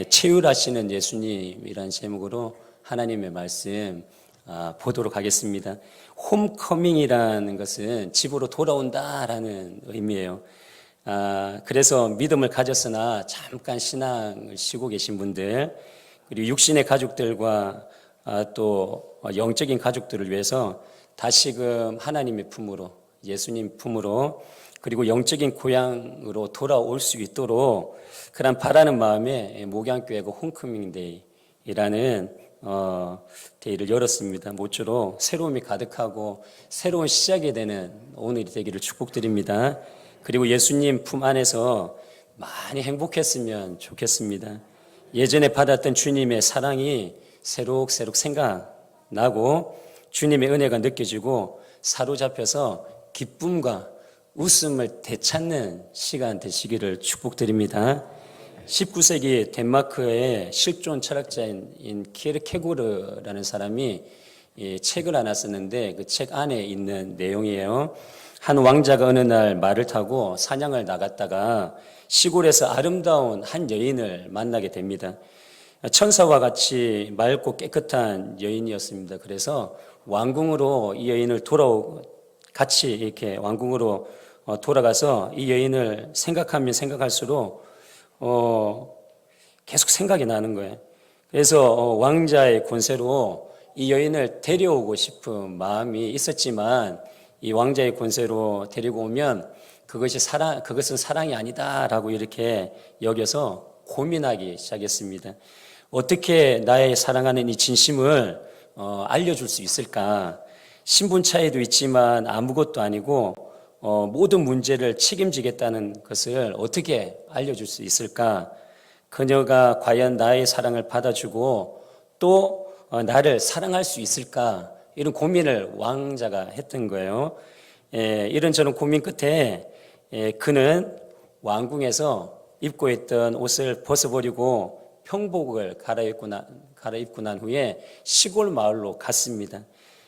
체휼하시는 예수님이란 제목으로 하나님의 말씀 보도록 하겠습니다. 홈커밍이라는 것은 집으로 돌아온다라는 의미예요. 그래서 믿음을 가졌으나 잠깐 신앙을 쉬고 계신 분들, 그리고 육신의 가족들과 또 영적인 가족들을 위해서 다시금 하나님의 품으로, 예수님 품으로, 그리고 영적인 고향으로 돌아올 수 있도록 그런 바라는 마음에 목양교회가 홈커밍데이라는 데이를 열었습니다. 모쪼록 새로움이 가득하고 새로운 시작이 되는 오늘이 되기를 축복드립니다. 그리고 예수님 품 안에서 많이 행복했으면 좋겠습니다. 예전에 받았던 주님의 사랑이 새록새록 생각나고 주님의 은혜가 느껴지고 사로잡혀서 기쁨과 웃음을 되찾는 시간 되시기를 축복드립니다. 19세기 덴마크의 실존 철학자인 키에르케고르라는 사람이 책을 하나 썼는데 그 책 안에 있는 내용이에요. 한 왕자가 어느 날 말을 타고 사냥을 나갔다가 시골에서 아름다운 한 여인을 만나게 됩니다. 천사와 같이 맑고 깨끗한 여인이었습니다. 그래서 왕궁으로 이 여인을 같이 이렇게 왕궁으로 돌아가서 이 여인을 생각하면 생각할수록 계속 생각이 나는 거예요. 그래서 왕자의 권세로 이 여인을 데려오고 싶은 마음이 있었지만 이 왕자의 권세로 데리고 오면 그것은 사랑이 아니다라고 이렇게 여겨서 고민하기 시작했습니다. 어떻게 나의 사랑하는 이 진심을 알려줄 수 있을까? 신분 차이도 있지만 아무것도 아니고 모든 문제를 책임지겠다는 것을 어떻게 알려줄 수 있을까? 그녀가 과연 나의 사랑을 받아주고 또 나를 사랑할 수 있을까? 이런 고민을 왕자가 했던 거예요. 이런저런 고민 끝에 그는 왕궁에서 입고 있던 옷을 벗어버리고 평복을 갈아입고 난 후에 시골 마을로 갔습니다.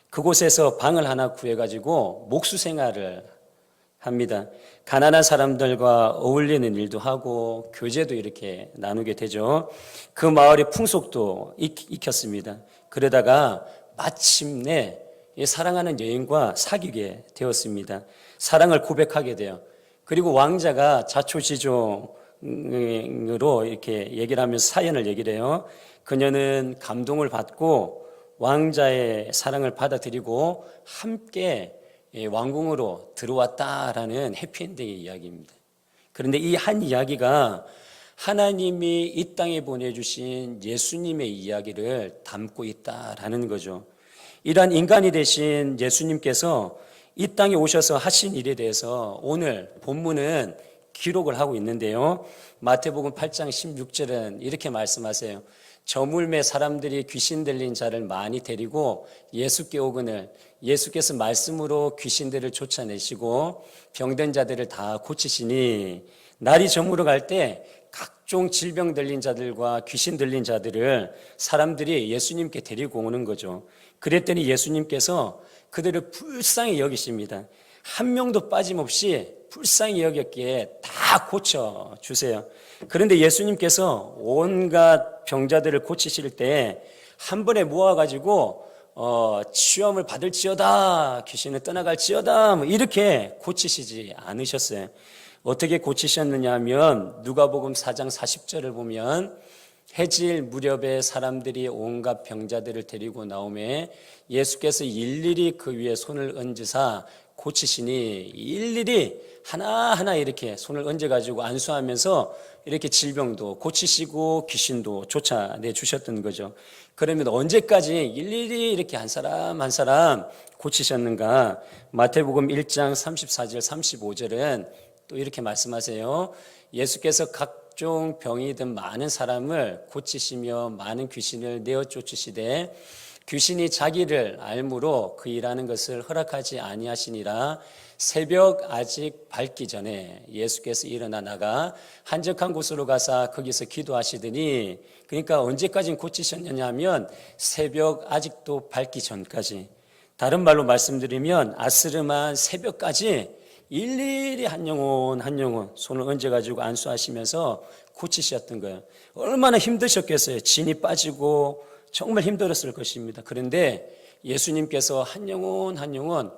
그곳에서 방을 하나 구해가지고 목수 생활을 합니다. 가난한 사람들과 어울리는 일도 하고 교제도 이렇게 나누게 되죠. 그 마을의 풍속도 익혔습니다. 그러다가 마침내 사랑하는 여인과 사귀게 되었습니다. 사랑을 고백하게 돼요. 그리고 왕자가 자초지종으로 이렇게 얘기를 하면서 사연을 얘기를 해요. 그녀는 감동을 받고 왕자의 사랑을 받아들이고 함께 왕궁으로 들어왔다라는 해피엔딩의 이야기입니다. 그런데 이 한 이야기가 하나님이 이 땅에 보내주신 예수님의 이야기를 담고 있다라는 거죠. 이러한 인간이 되신 예수님께서 이 땅에 오셔서 하신 일에 대해서 오늘 본문은 기록을 하고 있는데요. 마태복음 8장 16절은 이렇게 말씀하세요. 저물매 사람들이 귀신 들린 자를 많이 데리고 예수께 오거늘 예수께서 말씀으로 귀신들을 쫓아내시고 병든 자들을 다 고치시니 날이 저물어 갈 때 각종 질병 들린 자들과 귀신 들린 자들을 사람들이 예수님께 데리고 오는 거죠. 그랬더니 예수님께서 그들을 불쌍히 여기십니다. 한 명도 빠짐없이 불쌍히 여겼기에 다 고쳐주세요. 그런데 예수님께서 온갖 병자들을 고치실 때 한 번에 모아가지고 치유함을 받을지어다, 귀신은 떠나갈지어다, 이렇게 고치시지 않으셨어요. 어떻게 고치셨느냐 하면 누가복음 4장 40절을 보면 해질 무렵에 사람들이 온갖 병자들을 데리고 나오매 예수께서 일일이 그 위에 손을 얹으사 고치시니 일일이 하나하나 이렇게 손을 얹어가지고 안수하면서 이렇게 질병도 고치시고 귀신도 쫓아내 주셨던 거죠. 그러면 언제까지 일일이 이렇게 한 사람 한 사람 고치셨는가? 마태복음 1장 34절 35절은 또 이렇게 말씀하세요. 예수께서 각종 병이 든 많은 사람을 고치시며 많은 귀신을 내어 쫓으시되 귀신이 자기를 알므로 그 일하는 것을 허락하지 아니하시니라. 새벽 아직 밝기 전에 예수께서 일어나 나가 한적한 곳으로 가사 거기서 기도하시더니, 그러니까 언제까지 고치셨느냐 하면 새벽 아직도 밝기 전까지, 다른 말로 말씀드리면 아스름한 새벽까지 일일이 한 영혼 한 영혼 손을 얹어가지고 안수하시면서 고치셨던 거예요. 얼마나 힘드셨겠어요. 진이 빠지고 정말 힘들었을 것입니다. 그런데 예수님께서 한 영혼 한 영혼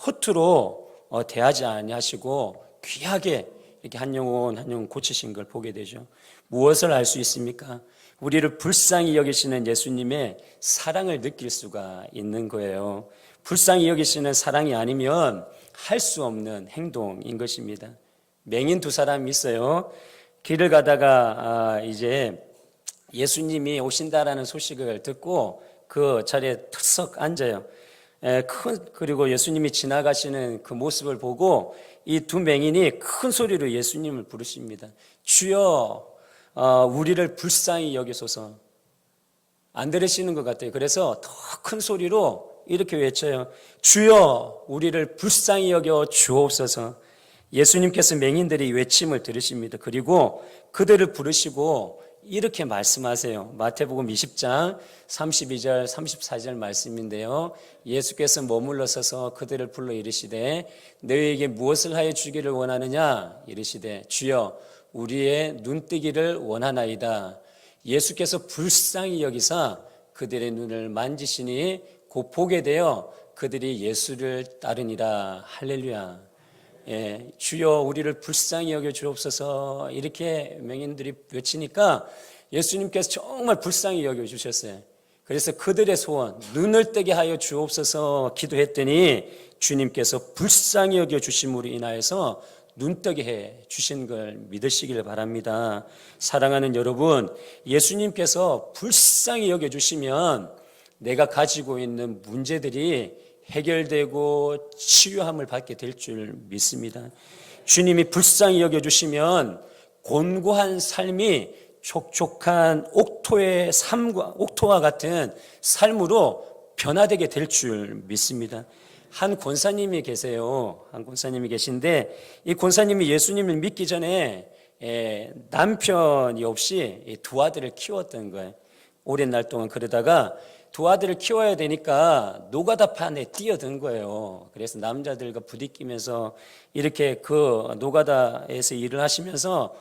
허투루 대하지 아니하시고 귀하게 이렇게 한 영혼 한 영혼 고치신 걸 보게 되죠. 무엇을 알 수 있습니까? 우리를 불쌍히 여기시는 예수님의 사랑을 느낄 수가 있는 거예요. 불쌍히 여기시는 사랑이 아니면 할 수 없는 행동인 것입니다. 맹인 두 사람이 있어요. 길을 가다가 이제 예수님이 오신다라는 소식을 듣고 그 자리에 턱 앉아요. 그리고 예수님이 지나가시는 그 모습을 보고 이 두 맹인이 큰 소리로 예수님을 부르십니다. 주여, 우리를 불쌍히 여기소서. 안 들으시는 것 같아요. 그래서 더 큰 소리로 이렇게 외쳐요. 주여, 우리를 불쌍히 여겨 주옵소서. 예수님께서 맹인들의 외침을 들으십니다. 그리고 그들을 부르시고 이렇게 말씀하세요. 마태복음 20장 32절 34절 말씀인데요. 예수께서 머물러 서서 그들을 불러 이르시되 너희에게 무엇을 하여 주기를 원하느냐? 이르시되 주여, 우리의 눈뜨기를 원하나이다. 예수께서 불쌍히 여기사 그들의 눈을 만지시니 곧 보게 되어 그들이 예수를 따르니라. 할렐루야. 주여, 우리를 불쌍히 여겨 주옵소서. 이렇게 맹인들이 외치니까 예수님께서 정말 불쌍히 여겨 주셨어요. 그래서 그들의 소원, 눈을 뜨게 하여 주옵소서 기도했더니 주님께서 불쌍히 여겨 주심으로 인하여서 눈뜨게 해 주신 걸 믿으시길 바랍니다. 사랑하는 여러분, 예수님께서 불쌍히 여겨 주시면 내가 가지고 있는 문제들이 해결되고 치유함을 받게 될 줄 믿습니다. 주님이 불쌍히 여겨주시면 곤고한 삶이 촉촉한 옥토와 같은 삶으로 변화되게 될 줄 믿습니다. 한 권사님이 계세요. 한 권사님이 계신데 이 권사님이 예수님을 믿기 전에 남편이 없이 두 아들을 키웠던 거예요. 오랜 날 동안. 그러다가 두 아들을 키워야 되니까 노가다판에 뛰어든 거예요. 그래서 남자들과 부딪히면서 이렇게 그 노가다에서 일을 하시면서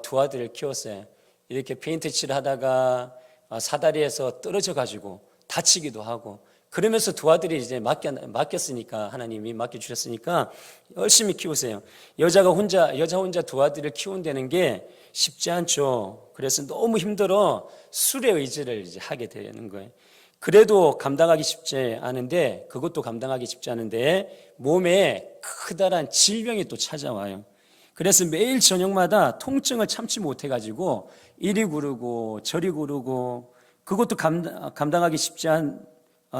두 아들을 키웠어요. 이렇게 페인트 칠을 하다가 사다리에서 떨어져 가지고 다치기도 하고, 그러면서 두 아들이 이제 맡겼으니까, 하나님이 맡겨주셨으니까 열심히 키우세요. 여자 혼자 두 아들을 키운다는 게 쉽지 않죠. 그래서 너무 힘들어 술에 의지를 이제 하게 되는 거예요. 그래도 감당하기 쉽지 않은데, 그것도 감당하기 쉽지 않은데 몸에 커다란 질병이 또 찾아와요. 그래서 매일 저녁마다 통증을 참지 못해가지고 이리 구르고 저리 구르고, 그것도 감당하기 쉽지 않은,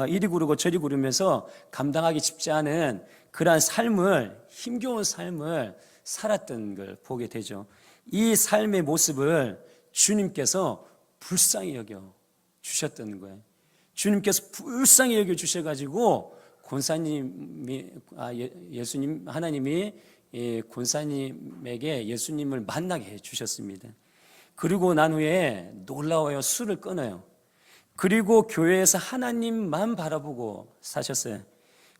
이리 구르고 저리 구르면서 감당하기 쉽지 않은 그러한 삶을, 힘겨운 삶을 살았던 걸 보게 되죠. 이 삶의 모습을 주님께서 불쌍히 여겨 주셨던 거예요. 주님께서 불쌍히 여겨 주셔가지고 예수님, 하나님이 권사님에게 예수님을 만나게 해 주셨습니다. 그리고 난 후에 놀라워요. 술을 끊어요. 그리고 교회에서 하나님만 바라보고 사셨어요.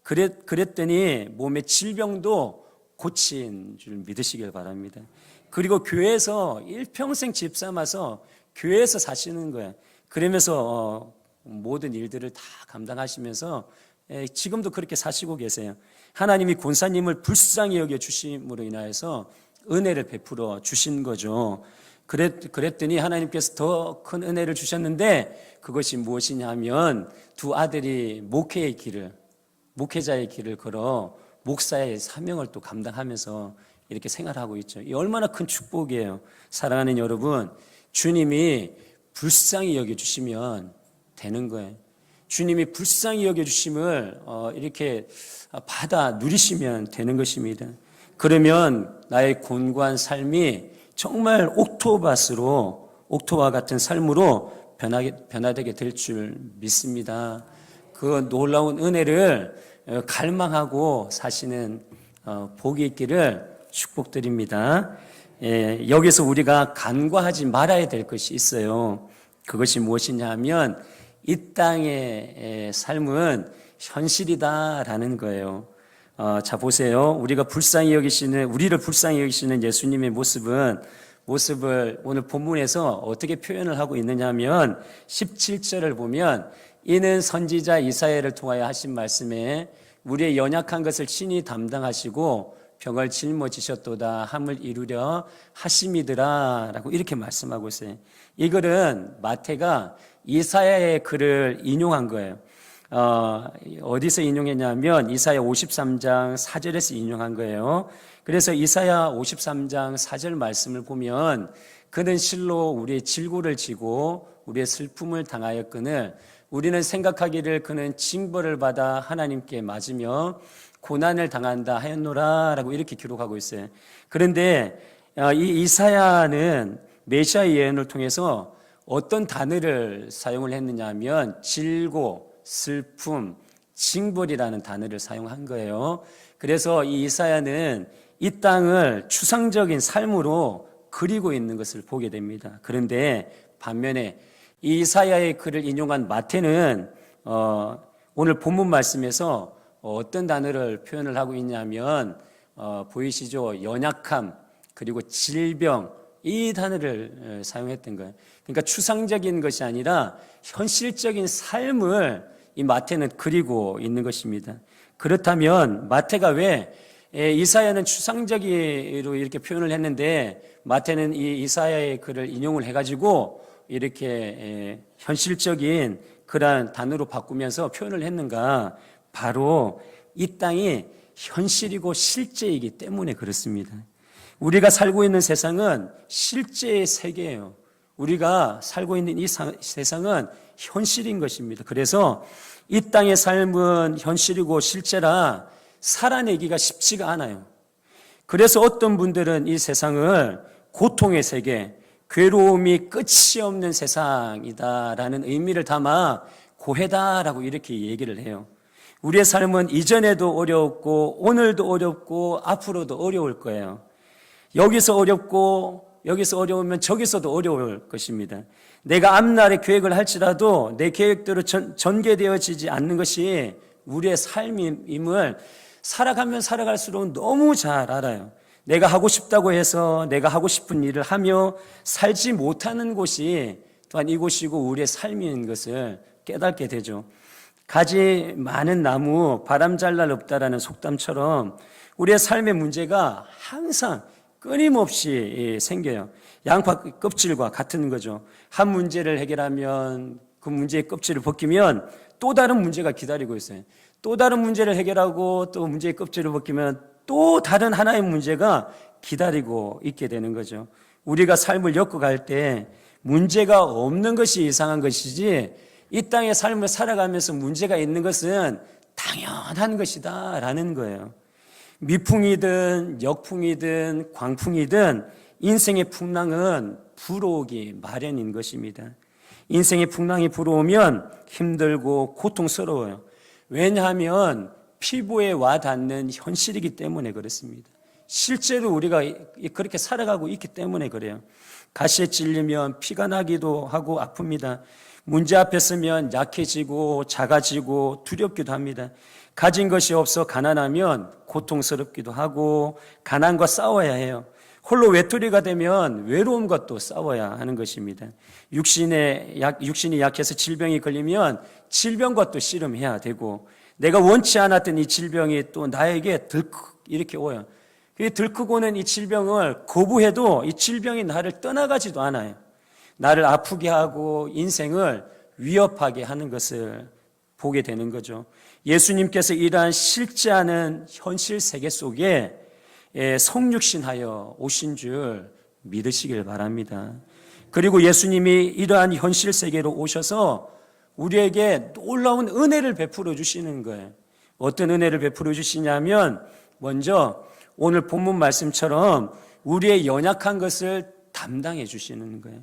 그랬더니 몸의 질병도 고친 줄 믿으시길 바랍니다. 그리고 교회에서 일평생 집 삼아서 교회에서 사시는 거예요. 그러면서 모든 일들을 다 감당하시면서 지금도 그렇게 사시고 계세요. 하나님이 권사님을 불쌍히 여겨 주심으로 인하여서 은혜를 베풀어 주신 거죠. 그랬더니 하나님께서 더 큰 은혜를 주셨는데, 그것이 무엇이냐 하면 두 아들이 목회자의 길을 걸어 목사의 사명을 또 감당하면서 이렇게 생활하고 있죠. 이 얼마나 큰 축복이에요. 사랑하는 여러분, 주님이 불쌍히 여겨주시면 되는 거예요. 주님이 불쌍히 여겨주심을 이렇게 받아 누리시면 되는 것입니다. 그러면 나의 곤고한 삶이 정말 옥토와 같은 삶으로 변화되게 될 줄 믿습니다. 그 놀라운 은혜를 갈망하고 사시는 복이 있기를 축복드립니다. 여기서 우리가 간과하지 말아야 될 것이 있어요. 그것이 무엇이냐 하면 이 땅의 삶은 현실이다라는 거예요. 자 보세요. 우리를 불쌍히 여기시는 예수님의 모습을 오늘 본문에서 어떻게 표현을 하고 있느냐면 17절을 보면 이는 선지자 이사야를 통하여 하신 말씀에 우리의 연약한 것을 친히 담당하시고 병을 짊어지셨도다 함을 이루려 하심이더라 라고 이렇게 말씀하고 있어요. 이 글은 마태가 이사야의 글을 인용한 거예요. 어디서 인용했냐면 이사야 53장 4절에서 인용한 거예요. 그래서 이사야 53장 4절 말씀을 보면 그는 실로 우리의 질고를 지고 우리의 슬픔을 당하였거늘 우리는 생각하기를 그는 징벌을 받아 하나님께 맞으며 고난을 당한다 하였노라 라고 이렇게 기록하고 있어요. 그런데 이 이사야는 메시아 예언을 통해서 어떤 단어를 사용을 했느냐 하면 질고, 슬픔, 징벌이라는 단어를 사용한 거예요. 그래서 이 이사야는 이 땅을 추상적인 삶으로 그리고 있는 것을 보게 됩니다. 그런데 반면에 이 이사야의 글을 인용한 마태는 오늘 본문 말씀에서 어떤 단어를 표현을 하고 있냐면 보이시죠? 연약함 그리고 질병 이 단어를 사용했던 거예요. 그러니까 추상적인 것이 아니라 현실적인 삶을 이 마태는 그리고 있는 것입니다. 그렇다면 마태가 왜 이사야는 추상적으로 이렇게 표현을 했는데 마태는 이 이사야의 글을 인용을 해가지고 이렇게 현실적인 그러한 단어로 바꾸면서 표현을 했는가? 바로 이 땅이 현실이고 실제이기 때문에 그렇습니다. 우리가 살고 있는 세상은 실제의 세계예요. 우리가 살고 있는 이 세상은 현실인 것입니다. 그래서 이 땅의 삶은 현실이고 실제라 살아내기가 쉽지가 않아요. 그래서 어떤 분들은 이 세상을 고통의 세계, 괴로움이 끝이 없는 세상이다라는 의미를 담아 고해다라고 이렇게 얘기를 해요. 우리의 삶은 이전에도 어려웠고 오늘도 어렵고 앞으로도 어려울 거예요. 여기서 어려우면 저기서도 어려울 것입니다. 내가 앞날에 계획을 할지라도 내 계획대로 전개되어지지 않는 것이 우리의 삶임을 살아가면 살아갈수록 너무 잘 알아요. 내가 하고 싶다고 해서 내가 하고 싶은 일을 하며 살지 못하는 곳이 또한 이곳이고 우리의 삶인 것을 깨닫게 되죠. 가지 많은 나무 바람 잘 날 없다라는 속담처럼 우리의 삶의 문제가 항상 끊임없이 생겨요. 양파 껍질과 같은 거죠. 한 문제를 해결하면 그 문제의 껍질을 벗기면 또 다른 문제가 기다리고 있어요. 또 다른 문제를 해결하고 또 문제의 껍질을 벗기면 또 다른 하나의 문제가 기다리고 있게 되는 거죠. 우리가 삶을 엮어갈 때 문제가 없는 것이 이상한 것이지 이 땅의 삶을 살아가면서 문제가 있는 것은 당연한 것이다 라는 거예요. 미풍이든 역풍이든 광풍이든 인생의 풍랑은 불어오기 마련인 것입니다. 인생의 풍랑이 불어오면 힘들고 고통스러워요. 왜냐하면 피부에 와닿는 현실이기 때문에 그렇습니다. 실제로 우리가 그렇게 살아가고 있기 때문에 그래요. 가시에 찔리면 피가 나기도 하고 아픕니다. 문제 앞에 서면 약해지고 작아지고 두렵기도 합니다. 가진 것이 없어 가난하면 고통스럽기도 하고 가난과 싸워야 해요. 홀로 외톨이가 되면 외로움과 또 싸워야 하는 것입니다. 육신이 약해서 질병이 걸리면 질병과 또 씨름해야 되고 내가 원치 않았던 이 질병이 또 나에게 들컥 이렇게 오요. 들컥 오는 이 질병을 거부해도 이 질병이 나를 떠나가지도 않아요. 나를 아프게 하고 인생을 위협하게 하는 것을 보게 되는 거죠. 예수님께서 이러한 실제 않은 현실 세계 속에 성육신하여 오신 줄 믿으시길 바랍니다. 그리고 예수님이 이러한 현실 세계로 오셔서 우리에게 놀라운 은혜를 베풀어 주시는 거예요. 어떤 은혜를 베풀어 주시냐면 먼저 오늘 본문 말씀처럼 우리의 연약한 것을 담당해 주시는 거예요.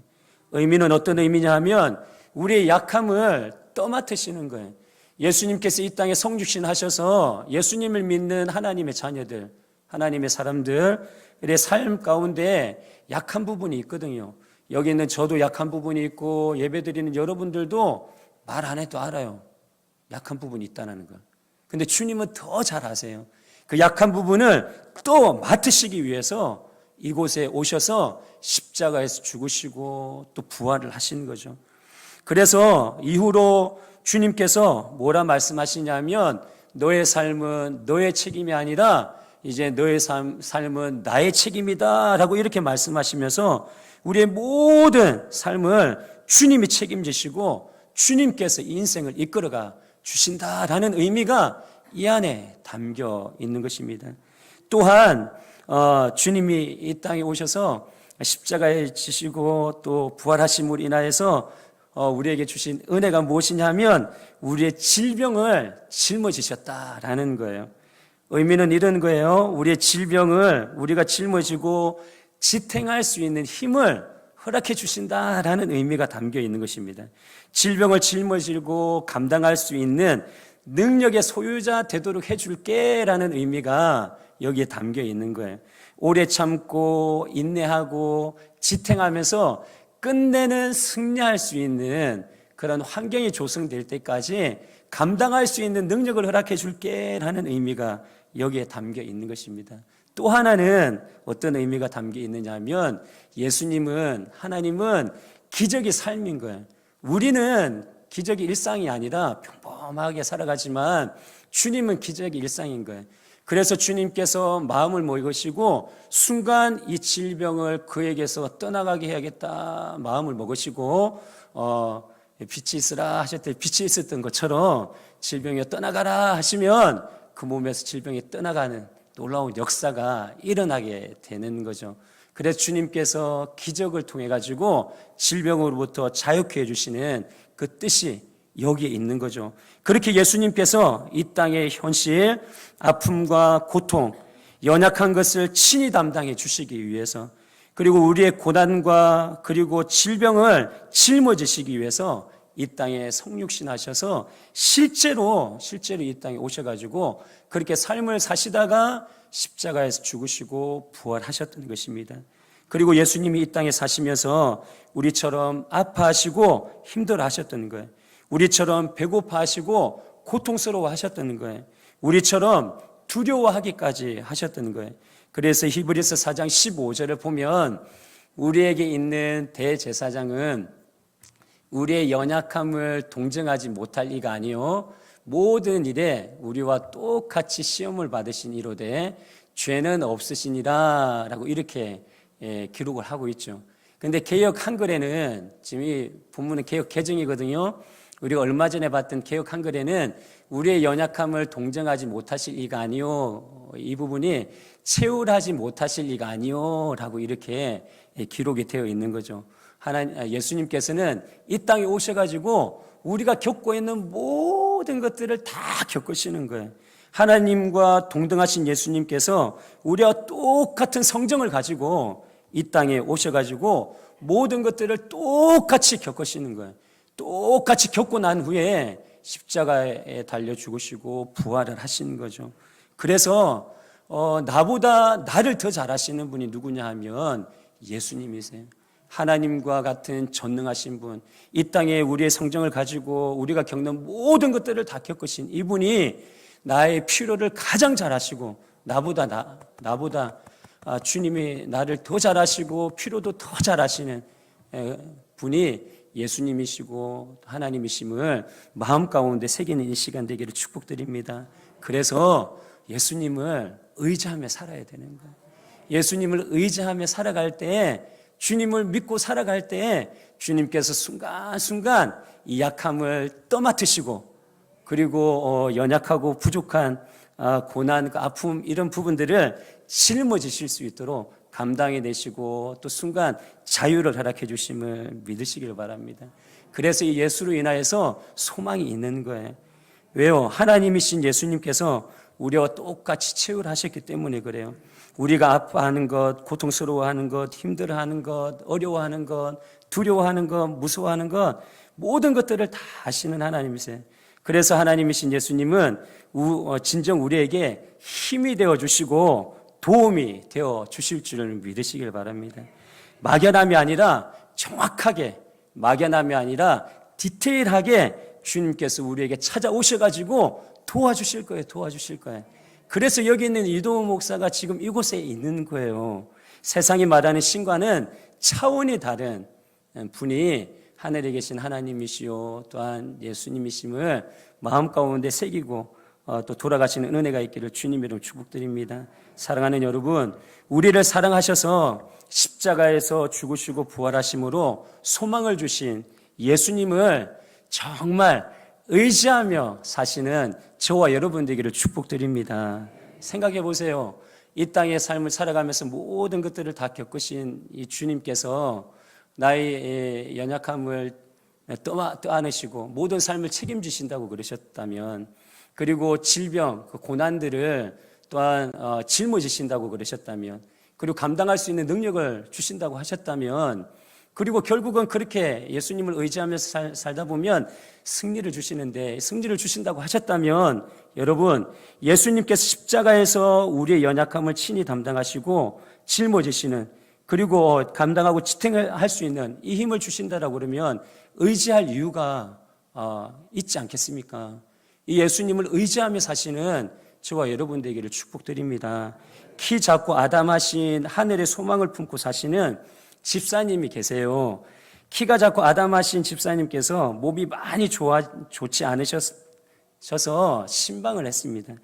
의미는 어떤 의미냐 하면 우리의 약함을 떠맡으시는 거예요. 예수님께서 이 땅에 성육신 하셔서 예수님을 믿는 하나님의 자녀들, 하나님의 사람들의 삶 가운데 약한 부분이 있거든요. 여기 있는 저도 약한 부분이 있고 예배드리는 여러분들도 말 안 해도 알아요. 약한 부분이 있다는 걸. 근데 주님은 더 잘 아세요. 그 약한 부분을 또 맡으시기 위해서 이곳에 오셔서 십자가에서 죽으시고 또 부활을 하신 거죠. 그래서 이후로 주님께서 뭐라 말씀하시냐면 너의 삶은 너의 책임이 아니라 이제 너의 삶은 나의 책임이다 라고 이렇게 말씀하시면서 우리의 모든 삶을 주님이 책임지시고 주님께서 인생을 이끌어가 주신다라는 의미가 이 안에 담겨 있는 것입니다. 또한 주님이 이 땅에 오셔서 십자가에 지시고 또 부활하심으로 인하여서 우리에게 주신 은혜가 무엇이냐면 우리의 질병을 짊어지셨다라는 거예요. 의미는 이런 거예요. 우리의 질병을 우리가 짊어지고 지탱할 수 있는 힘을 허락해 주신다라는 의미가 담겨 있는 것입니다. 질병을 짊어지고 감당할 수 있는 능력의 소유자 되도록 해줄게 라는 의미가 여기에 담겨 있는 거예요. 오래 참고 인내하고 지탱하면서 끝내는 승리할 수 있는 그런 환경이 조성될 때까지 감당할 수 있는 능력을 허락해 줄게 라는 의미가 여기에 담겨 있는 것입니다. 또 하나는 어떤 의미가 담겨 있느냐 하면 예수님은, 하나님은 기적의 삶인 거예요. 우리는 기적의 일상이 아니라 평범하게 살아가지만 주님은 기적의 일상인 거예요. 그래서 주님께서 마음을 먹으시고 순간 이 질병을 그에게서 떠나가게 해야겠다 마음을 먹으시고 빛이 있으라 하실 때 빛이 있었던 것처럼 질병이 떠나가라 하시면 그 몸에서 질병이 떠나가는 놀라운 역사가 일어나게 되는 거죠. 그래서 주님께서 기적을 통해 가지고 질병으로부터 자유케 해주시는 그 뜻이 여기에 있는 거죠. 그렇게 예수님께서 이 땅의 현실, 아픔과 고통, 연약한 것을 친히 담당해 주시기 위해서, 그리고 우리의 고난과 그리고 질병을 짊어지시기 위해서 이 땅에 성육신 하셔서 실제로 이 땅에 오셔가지고 그렇게 삶을 사시다가 십자가에서 죽으시고 부활하셨던 것입니다. 그리고 예수님이 이 땅에 사시면서 우리처럼 아파하시고 힘들어하셨던 거예요. 우리처럼 배고파하시고 고통스러워하셨던 거예요. 우리처럼 두려워하기까지 하셨던 거예요. 그래서 히브리서 4장 15절을 보면 우리에게 있는 대제사장은 우리의 연약함을 동정하지 못할 이가 아니요 모든 일에 우리와 똑같이 시험을 받으신 이로되 죄는 없으시니라 라고 이렇게 기록을 하고 있죠. 그런데 개역 한글에는 지금 이 본문은 개역 개정이거든요. 우리가 얼마 전에 봤던 개역 한글에는 우리의 연약함을 동정하지 못하실 이가 아니요, 이 부분이 채울하지 못하실 이가 아니요 라고 이렇게 기록이 되어 있는 거죠. 예수님께서는 이 땅에 오셔가지고 우리가 겪고 있는 모든 것들을 다 겪으시는 거예요. 하나님과 동등하신 예수님께서 우리와 똑같은 성정을 가지고 이 땅에 오셔가지고 모든 것들을 똑같이 겪으시는 거예요. 똑같이 겪고 난 후에 십자가에 달려 죽으시고 부활을 하신 거죠. 그래서 나보다 나를 더 잘하시는 분이 누구냐 하면 예수님이세요. 하나님과 같은 전능하신 분, 이 땅에 우리의 성정을 가지고 우리가 겪는 모든 것들을 다 겪으신 이분이 나의 필요를 가장 잘하시고 나보다 주님이 나를 더 잘하시고 필요도 더 잘하시는 분이 예수님이시고 하나님이심을 마음 가운데 새기는 이 시간 되기를 축복드립니다. 그래서 예수님을 의지하며 살아야 되는 거예요. 예수님을 의지하며 살아갈 때, 주님을 믿고 살아갈 때 주님께서 순간순간 이 약함을 떠맡으시고 그리고 연약하고 부족한 고난, 아픔 이런 부분들을 짊어지실 수 있도록 감당해내시고 또 순간 자유를 허락해 주심을 믿으시길 바랍니다. 그래서 이 예수로 인하여서 소망이 있는 거예요. 왜요? 하나님이신 예수님께서 우리와 똑같이 채울하셨기 때문에 그래요. 우리가 아파하는 것, 고통스러워하는 것, 힘들어하는 것, 어려워하는 것, 두려워하는 것, 무서워하는 것, 모든 것들을 다 아시는 하나님이세요. 그래서 하나님이신 예수님은 진정 우리에게 힘이 되어주시고 도움이 되어주실 줄을 믿으시길 바랍니다. 막연함이 아니라 정확하게, 막연함이 아니라 디테일하게 주님께서 우리에게 찾아오셔가지고 도와주실 거예요. 그래서 여기 있는 이도우 목사가 지금 이곳에 있는 거예요. 세상이 말하는 신과는 차원이 다른 분이 하늘에 계신 하나님이시요 또한 예수님이심을 마음 가운데 새기고 또 돌아가시는 은혜가 있기를 주님 이름 축복드립니다. 사랑하는 여러분, 우리를 사랑하셔서 십자가에서 죽으시고 부활하심으로 소망을 주신 예수님을 정말 의지하며 사시는 저와 여러분 되기를 축복드립니다. 생각해 보세요. 이 땅의 삶을 살아가면서 모든 것들을 다 겪으신 이 주님께서 나의 연약함을 떠안으시고 모든 삶을 책임지신다고 그러셨다면, 그리고 질병, 그 고난들을 또한 짊어지신다고 그러셨다면, 그리고 감당할 수 있는 능력을 주신다고 하셨다면, 그리고 결국은 그렇게 예수님을 의지하면서 살다 보면 승리를 주시는데, 승리를 주신다고 하셨다면, 여러분, 예수님께서 십자가에서 우리의 연약함을 친히 담당하시고 짊어지시는, 그리고 감당하고 지탱할 수 있는 이 힘을 주신다라고 그러면 의지할 이유가 있지 않겠습니까? 이 예수님을 의지하며 사시는 저와 여러분 되기를 축복드립니다. 키 작고 아담하신 하늘의 소망을 품고 사시는 집사님이 계세요. 키가 작고 아담하신 집사님께서 몸이 많이 좋지 않으셔서 신방을 했습니다.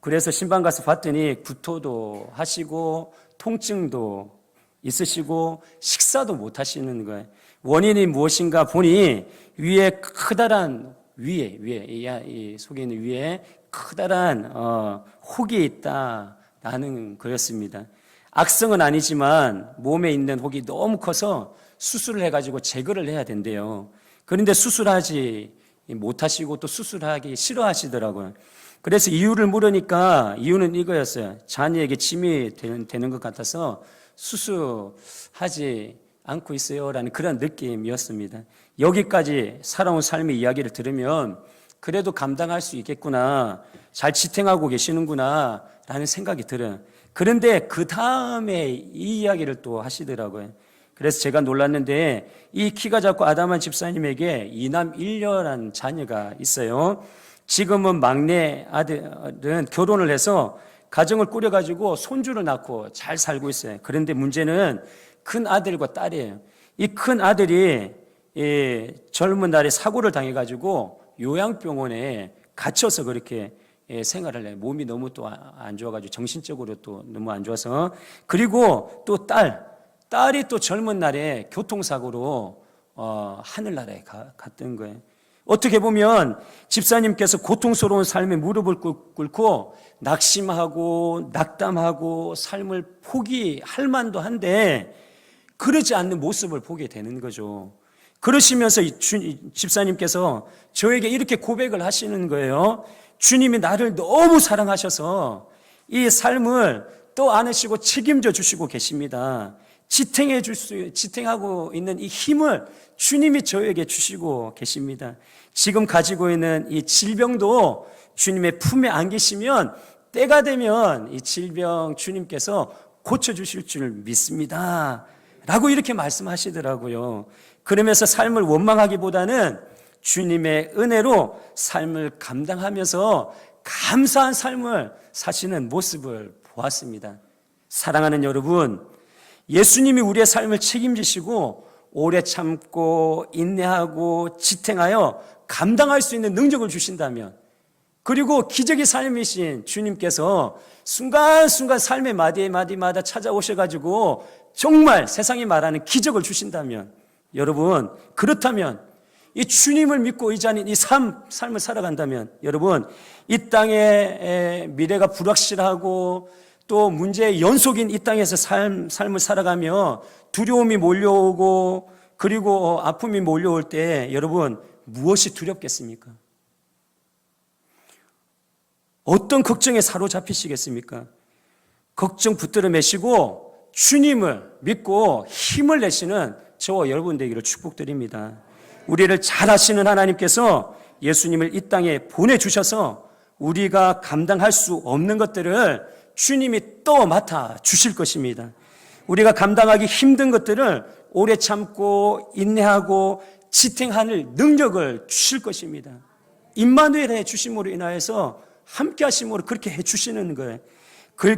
그래서 신방 가서 봤더니 구토도 하시고 통증도 있으시고 식사도 못 하시는 거예요. 원인이 무엇인가 보니 위에 커다란 이 속에 있는 위에 커다란 혹이 있다라는 거였습니다. 악성은 아니지만 몸에 있는 혹이 너무 커서 수술을 해가지고 제거를 해야 된대요. 그런데 수술하지 못하시고 또 수술하기 싫어하시더라고요. 그래서 이유를 물으니까 이유는 이거였어요. 자녀에게 짐이 되는 것 같아서 수술하지 않고 있어요라는 그런 느낌이었습니다. 여기까지 살아온 삶의 이야기를 들으면 그래도 감당할 수 있겠구나, 잘 지탱하고 계시는구나 라는 생각이 들어요. 그런데 그 다음에 이 이야기를 또 하시더라고요. 그래서 제가 놀랐는데, 이 키가 작고 아담한 집사님에게 이남 일녀라는 자녀가 있어요. 지금은 막내 아들은 결혼을 해서 가정을 꾸려가지고 손주를 낳고 잘 살고 있어요. 그런데 문제는 큰 아들과 딸이에요. 이 큰 아들이 젊은 날에 사고를 당해가지고 요양병원에 갇혀서 그렇게 생활을 해요. 몸이 너무 또 안 좋아가지고 정신적으로 또 너무 안 좋아서. 그리고 또 딸이 또 젊은 날에 교통사고로 하늘나라에 갔던 거예요. 어떻게 보면 집사님께서 고통스러운 삶에 무릎을 꿇고 낙심하고 낙담하고 삶을 포기할 만도 한데 그러지 않는 모습을 보게 되는 거죠. 그러시면서 집사님께서 저에게 이렇게 고백을 하시는 거예요. 주님이 나를 너무 사랑하셔서 이 삶을 또 안으시고 책임져 주시고 계십니다. 지탱하고 있는 이 힘을 주님이 저에게 주시고 계십니다. 지금 가지고 있는 이 질병도 주님의 품에 안기시면 때가 되면 이 질병 주님께서 고쳐주실 줄 믿습니다 라고 이렇게 말씀하시더라고요. 그러면서 삶을 원망하기보다는 주님의 은혜로 삶을 감당하면서 감사한 삶을 사시는 모습을 보았습니다. 사랑하는 여러분, 예수님이 우리의 삶을 책임지시고 오래 참고 인내하고 지탱하여 감당할 수 있는 능력을 주신다면, 그리고 기적의 삶이신 주님께서 순간순간 삶의 마디마다 찾아오셔가지고 정말 세상이 말하는 기적을 주신다면, 여러분, 그렇다면 이 주님을 믿고 의지하는 이 삶을 살아간다면, 여러분, 이 땅의 미래가 불확실하고 또 문제의 연속인 이 땅에서 삶을 살아가며 두려움이 몰려오고 그리고 아픔이 몰려올 때 여러분 무엇이 두렵겠습니까? 어떤 걱정에 사로잡히시겠습니까? 걱정 붙들어 매시고 주님을 믿고 힘을 내시는 저와 여러분 되기를 축복드립니다. 우리를 잘 아시는 하나님께서 예수님을 이 땅에 보내주셔서 우리가 감당할 수 없는 것들을 주님이 또 맡아 주실 것입니다. 우리가 감당하기 힘든 것들을 오래 참고 인내하고 지탱하는 능력을 주실 것입니다. 임마누엘의 주심으로 인하여서 함께 하심으로 그렇게 해주시는 거예요.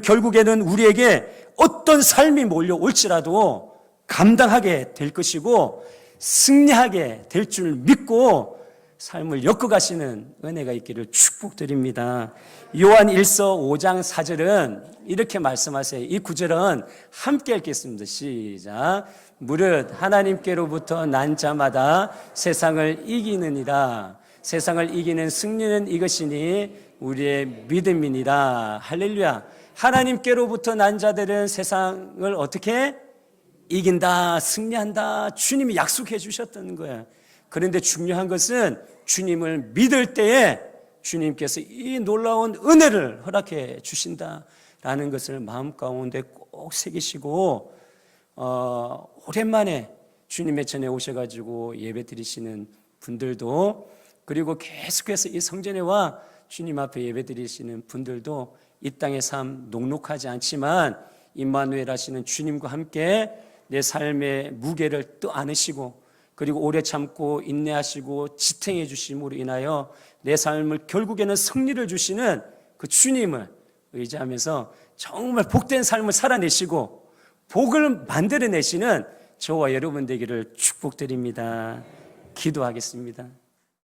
결국에는 우리에게 어떤 삶이 몰려올지라도 감당하게 될 것이고 승리하게 될 줄 믿고 삶을 엮어가시는 은혜가 있기를 축복드립니다. 요한 1서 5장 4절은 이렇게 말씀하세요. 이 구절은 함께 읽겠습니다. 시작. 무릇 하나님께로부터 난 자마다 세상을 이기느니라. 세상을 이기는 승리는 이것이니 우리의 믿음이니라. 할렐루야. 하나님께로부터 난 자들은 세상을 어떻게 이긴다, 승리한다. 주님이 약속해 주셨던 거예요. 그런데 중요한 것은 주님을 믿을 때에 주님께서 이 놀라운 은혜를 허락해 주신다라는 것을 마음 가운데 꼭 새기시고 오랜만에 주님의 전에 오셔가지고 예배 드리시는 분들도, 그리고 계속해서 이 성전에 와 주님 앞에 예배 드리시는 분들도 이 땅의 삶 녹록하지 않지만 임마누엘 하시는 주님과 함께 내 삶의 무게를 떠안으시고 그리고 오래 참고 인내하시고 지탱해 주심으로 인하여 내 삶을 결국에는 승리를 주시는 그 주님을 의지하면서 정말 복된 삶을 살아내시고 복을 만들어내시는 저와 여러분 되기를 축복드립니다. 기도하겠습니다.